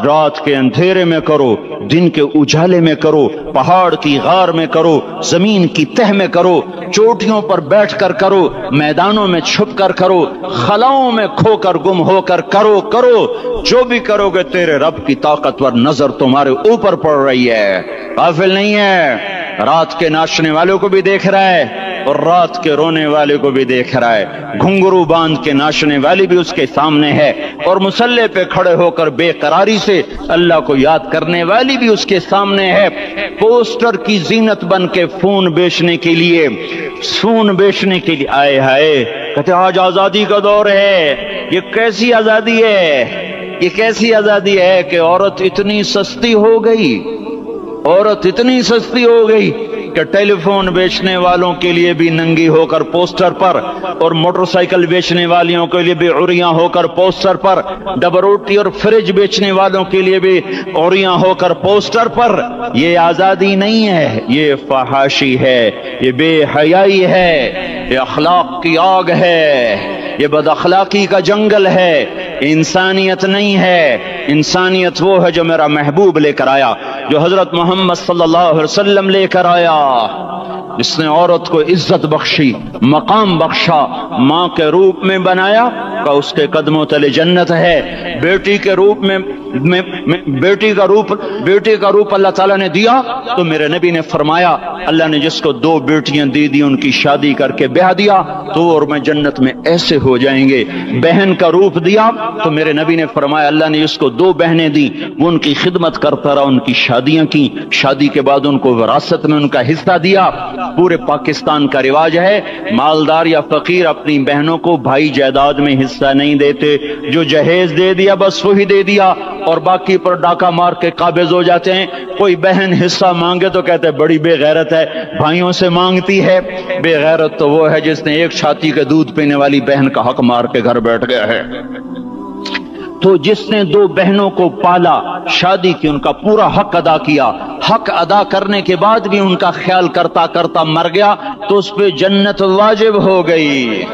रात के अंधेरे में करो, दिन के उजाले में करो, पहाड़ की गार में करो, जमीन की तह में करो, चोटियों पर बैठकर करो, मैदानों में छुप कर करो, खलाओं में खोकर गुम होकर करो। जो भी करोगे तेरे रब की ताकतवर नजर तुम्हारे ऊपर पड़ रही है, गाफिल नहीं है। रात के नाचने वालों को भी देख रहा है और रात के रोने वाले को भी देख रहा है। घुंघरू बांध के नाचने वाली भी उसके सामने है और मुसल्ले पे खड़े होकर बेकरारी से अल्लाह को याद करने वाली भी उसके सामने है। पोस्टर की जीनत बन के फोन बेचने के लिए आए हाय, कहते आज आजादी का दौर है। ये कैसी आजादी है कि औरत इतनी सस्ती हो गई कि टेलीफोन बेचने वालों के लिए भी नंगी होकर पोस्टर पर और मोटरसाइकिल बेचने वालियों के लिए भी उरियां होकर पोस्टर पर, डबल रोटी और फ्रिज बेचने वालों के लिए भी उरियां होकर पोस्टर पर। ये आजादी नहीं है, ये फहाशी है, ये बेहयाई है, ये अखलाक की आग है, ये बदअखलाकी का जंगल है। इंसानियत नहीं है। इंसानियत वो है जो मेरा महबूब लेकर आया, जो हजरत मोहम्मद सल्लल्लाहु अलैहि वसल्लम लेकर आया, जिसने औरत को इज्जत बख्शी, मकाम बख्शा, माँ के रूप में बनाया का उसके कदमों तले जन्नत है। बेटी के रूप में बेटी का रूप अल्लाह ताला ने दिया तो मेरे नबी ने फरमाया, अल्लाह ने जिसको 2 बेटियां दे दी उनकी शादी करके ब्याह दिया तो और मैं जन्नत में ऐसे हो जाएंगे। बहन का रूप दिया तो मेरे नबी ने फरमाया, अल्लाह ने जिसको 2 बहनें दी वो उनकी खिदमत करता रहा, उनकी शादियां की, शादी के बाद उनको विरासत में उनका हिस्सा दिया। पूरे पाकिस्तान का रिवाज है, मालदार या फकीर अपनी बहनों को भाई जायदाद में हिस्सा नहीं देते, जो जहेज दे दिया बस वही दे दिया और बाकी पर डाका मार के काबिज हो जाते हैं। कोई बहन हिस्सा मांगे तो कहते हैं बड़ी बेगैरत है, भाइयों से मांगती है। बेगैरत तो वो है जिसने एक छाती के दूध पीने वाली बहन का हक मार के घर बैठ गया है। तो जिसने 2 बहनों को पाला, शादी की, उनका पूरा हक अदा किया, हक अदा करने के बाद भी उनका ख्याल करता करता मर गया तो उस पे जन्नत वाजिब हो गई।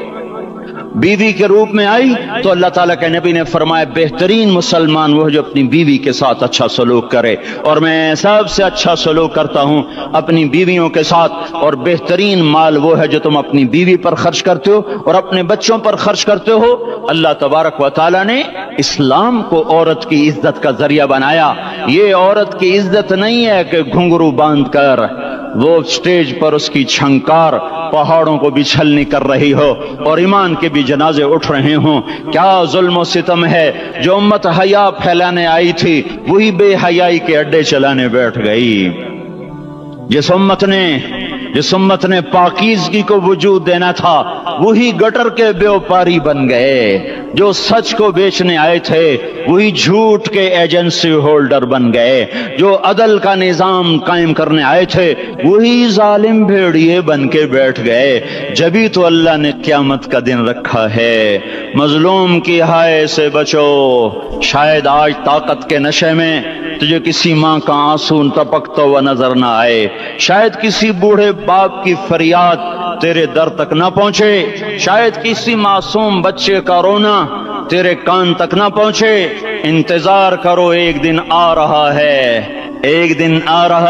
बीवी के रूप में आई तो अल्लाह ताला के नबी ने फरमाया, बेहतरीन मुसलमान वो जो अपनी बीवी के साथ अच्छा सलूक करे, और मैं सबसे अच्छा सलूक करता हूं अपनी बीवियों के साथ। और बेहतरीन माल वो है जो तुम अपनी बीवी पर खर्च करते हो और अपने बच्चों पर खर्च करते हो। अल्लाह तबारक व तआला ने इस्लाम को औरत की इज्जत का जरिया बनाया। ये औरत की इज्जत नहीं है कि घुंघरू बांध कर वो स्टेज पर उसकी छंकार पहाड़ों को भी छलनी कर रही हो और ईमान के भी जनाजे उठ रहे हों। क्या जुल्म सितम है, जो उम्मत हया फैलाने आई थी वही बेहयाई के अड्डे चलाने बैठ गई। जिस उम्मत ने पाकीज़गी को वजूद देना था वही गटर के व्यापारी बन गए। जो सच को बेचने आए थे वही झूठ के एजेंसी होल्डर बन गए। जो अदल का निजाम कायम करने आए थे वही जालिम भेड़िए बन के बैठ गए। जभी तो अल्लाह ने क़यामत का दिन रखा है। मजलूम की हाय से बचो। शायद आज ताकत के नशे में तुझे किसी माँ का आंसू टपकता हुआ नजर ना आए, शायद किसी बूढ़े बाप की फरियाद तेरे दर तक ना पहुंचे, शायद किसी मासूम बच्चे का रोना तेरे कान तक ना पहुंचे। इंतजार करो, एक दिन आ रहा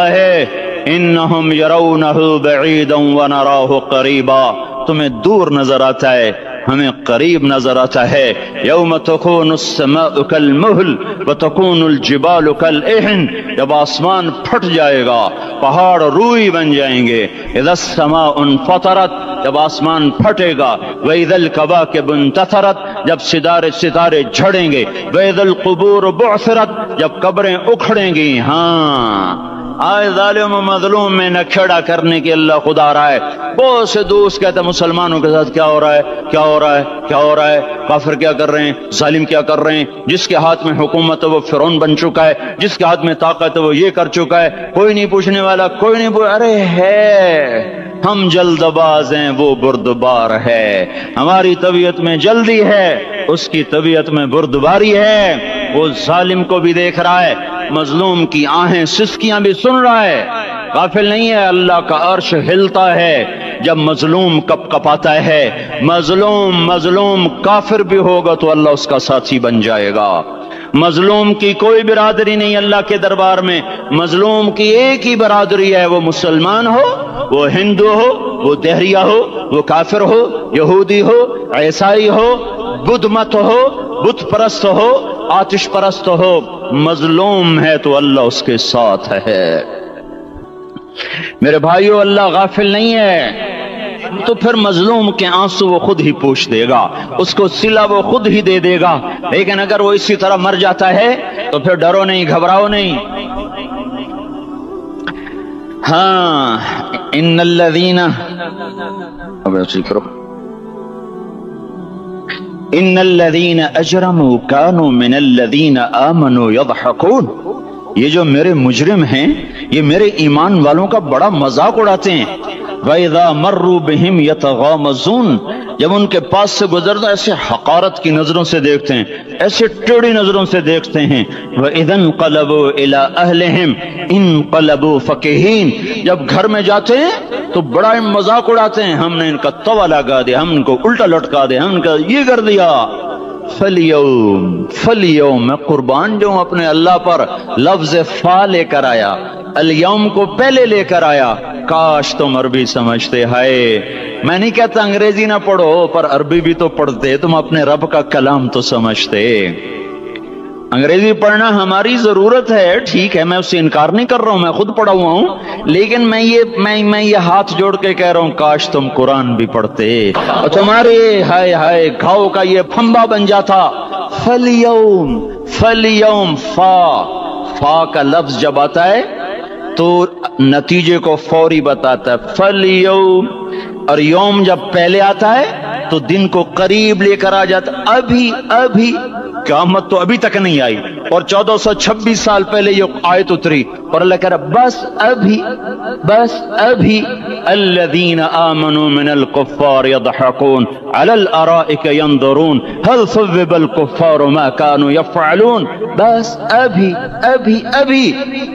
है। इन्नहुम यरौनहु बईदन व नराहु करीबा। तुम्हें दूर नजर आता है, ہمیں قریب نظر آتا ہے. یوم تکون السماء کالمہل وتکون الجبال کالعہن، جب آسمان پھٹ جائے گا پہاڑ روئی بن جائیں گے. اذا السماء انفطرت، جب آسمان پھٹے گا. واذا الکواکب انتثرت، جب ستارے جھڑیں گے. واذا القبور بعثرت، جب قبریں اکھڑیں گی. ہاں آئے ظالم و مظلوم میں نہ کھڑا کرنے کے اللہ خدا رہا ہے. بہت سے دوست کہتے ہیں مسلمانوں کے ساتھ کیا ہو رہا ہے، کیا ہو رہا ہے، کیا ہو رہا ہے، کافر کیا کر رہے ہیں، ظالم کیا کر رہے ہیں. جس کے ہاتھ میں حکومت ہے وہ فرعون بن چکا ہے، جس کے ہاتھ میں طاقت ہے وہ یہ کر چکا ہے. کوئی نہیں پوچھنے والا، کوئی نہیں ارے ہے ہم جلد باز ہیں، وہ بردبار ہے. ہماری طبیعت میں جلدی ہے، اس کی طبیعت میں بردباری ہے. وہ ظالم کو بھی دیکھ رہا ہے، مظلوم کی آہیں سسکیاں بھی سن رہا ہے. غافل نہیں ہے، اللہ کا عرش ہلتا ہے جب مظلوم کپ کپاتا ہے. مظلوم کافر بھی ہوگا تو اللہ اس کا ساتھی بن جائے گا. مظلوم کی کوئی برادری نہیں اللہ کے دربار میں. مظلوم کی ایک ہی برادری ہے، وہ مسلمان ہو، وہ ہندو ہو، وہ دہریہ ہو، وہ کافر ہو، یہودی ہو، عیسائی ہو، بدھ مت ہو، بت پرست ہو، آتش پرست ہو. مظلوم ہے تو اللہ اس کے ساتھ ہے. میرے بھائیو، اللہ غافل نہیں ہے. تو پھر مظلوم کے آنسو وہ خود ہی پوچھ دے گا، اس کو صلہ وہ خود ہی دے دے گا. لیکن اگر وہ اسی طرح مر جاتا ہے تو پھر ڈرو نہیں، گھبراؤ نہیں. ہاں ان الذین اجرموا كانوا من الذین آمنوا يضحكون. یہ جو میرے مجرم ہیں یہ میرے ایمان والوں کا بڑا مذاق اڑاتے ہیں. وَإِذَا مَرُّوا بِهِمْ يَتَغَامَزُونَ، جب ان کے پاس سے گزرتا ایسے حقارت کی نظروں سے دیکھتے ہیں، ایسے ٹیڑھی نظروں سے دیکھتے ہیں. وَإِذَا انْقَلَبُوا إِلَىٰ أَهْلِهِمْ انْقَلَبُوا فَكِهِينَ، جب گھر میں جاتے ہیں تو بڑا مذاق اڑاتے ہیں، ہم نے ان کا توا لگا دیا، ہم ان کو الٹا لٹکا دیا، ہم ان کا یہ کر دیا. فَالْيَوْمَ میں قربان جو اپنے اللہ پر لفظ فا لے کر آیا، الیوم کو پہلے لے کر آیا. کاش تم عربی سمجھتے. ہائے، میں نہیں کہتا انگریزی نہ پڑھو، پر عربی بھی تو پڑھتے، تم اپنے رب کا کلام تو سمجھتے. انگریزی پڑھنا ہماری ضرورت ہے، ٹھیک ہے، میں اس سے انکار نہیں کر رہا ہوں، میں خود پڑھا ہوا ہوں. لیکن میں یہ ہاتھ جوڑ کے کہہ رہا ہوں کاش تم قرآن بھی پڑھتے اور تمہارے ہائے ہائے گھاؤ کا یہ پھمبا بن جاتا. فَالْيَوْمَ فا کا لفظ جب آتا ہے تو نتیجے کو فوری بتاتا ہے. فَالْيَوْمَ، اور یوم جب پہلے آتا ہے تو دن کو قریب لے کر آ جاتا. ابھی قیامت تو ابھی تک نہیں آئی، اور 1426 سال پہلے یہ آیت اتری، اور اللہ کہہ رہا بس ابھی الذین آمنوا من الکفار یضحکون علی الارائک ینظرون هل ثوب الکفار ما كانوا یفعلون. بس ابھی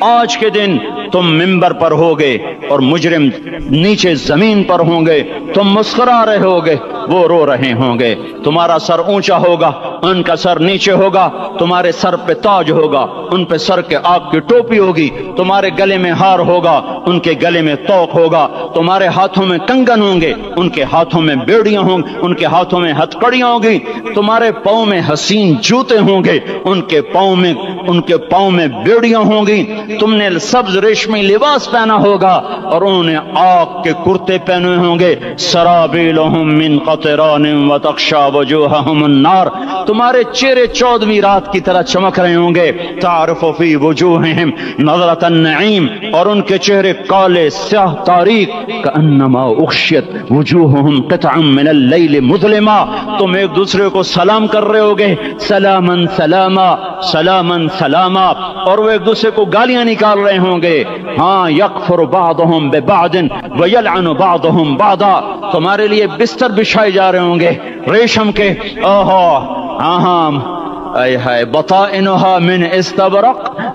آج کے دن تم منبر پر ہوگے اور مجرم نیچے زمین پر ہوں گے، تم مسکرا رہے ہوگے، وہ رو رہے ہوں گے. تمہارا سر اونچا ہوگا، ان کا سر نیچے ہوگا. تمہارے سر پہ تاج ہوگا، ان پہ سر کے آگ کی ٹوپی ہوگی. تمہارے گلے میں ہار ہوگا، ان کے گلے میں توق ہوگا. تمہارے ہاتھوں میں کنگن ہوں گے، ان کے ہاتھوں میں بیڑیاں ہوں گی، ان کے ہاتھوں میں ہتھکڑیاں ہوں گی. تمہارے پاؤں میں حسین جوتے ہوں گے، ان کے پاؤں میں بیڑیاں ہوں گی. تم نے سبز ریشمی لباس پہنا ہوگا اور انہوں نے آگ کے کرتے پہنے ہوں گے. سرابیلہم من قطران وتغشی وجوہہم النار. تمہارے چہرے 14ویں رات کی طرح چمک رہے ہوں گے. تعرف فی وجوہہم نظرۃ النعیم، اور ان کے چہرے کالے سیاہ تاریک. کأنما اغشیت وجوہہم قطعا من اللیل مظلما. تم ایک دوسرے کو سلام کر رہے ہوگے، سلاما سلاما سلاما سلاما، اور وہ ایک دوسرے کو گالیاں نکال رہے ہوں گے. ہاں یکفر بعضہم ببعض ویلعن بعضہم بعضا. تمہارے لیے بستر بچھائے جا رہے ہوں گے ریشم کے.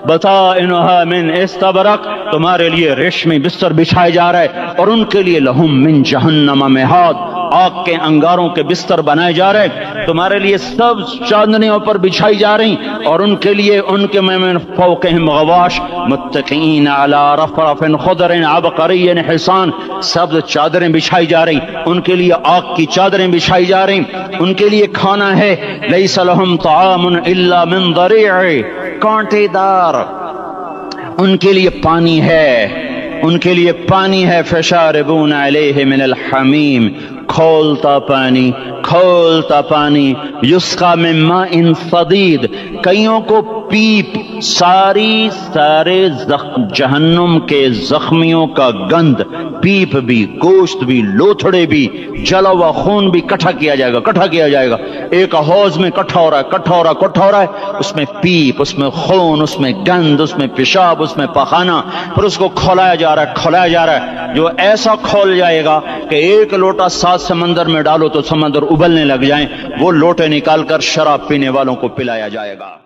بطائنها من استبرق، تمہارے لیے ریشمی بستر بچھائے جا رہے، اور ان کے لیے لہم من جہنم مہاد، आग के अंगारों के बिस्तर बनाए जा रहे, तुम्हारे लिए सब चांदनियों पर बिछाई जा रही, और उनके लिए उनके में फौकहिम गवाश मुत्तकीन अला रफरफिन खुदरिन अबकरिय्यिन हिसान, सब चादरें बिछाई जा रही, उनके लिए आग की चादरें बिछाई जा रही, उनके लिए खाना है लैसा लहुम तआमुन इल्ला मिन दरीअ, कांटेदार, उनके लिए पानी है, उनके लिए पानी है, फशारिबून अलैहि मिनल हमीम, खोलता पानी, खोलता पानी, युस्का मिन माइन सदीद, कईयों को पीप, सारी सारे जहन्नुम के जख्मियों का गंध, पीप भी, गोश्त भी, लोथड़े भी, जला हुआ खून भी इकट्ठा किया जाएगा, इकट्ठा किया जाएगा, एक हौज में इकट्ठा हो रहा है, इकट्ठा हो रहा है, इकट्ठा हो रहा है, उसमें पीप, उसमें खून, उसमें गंध, उसमें पेशाब, उसमें पखाना, फिर उसको खोलाया जा रहा है, खोलाया जा रहा है, जो ऐसा खोल जाएगा कि एक लोटा 7 समंदर में डालो तो समंदर उबलने लग जाए, वो लोटे निकालकर शराब पीने वालों को पिलाया जाएगा।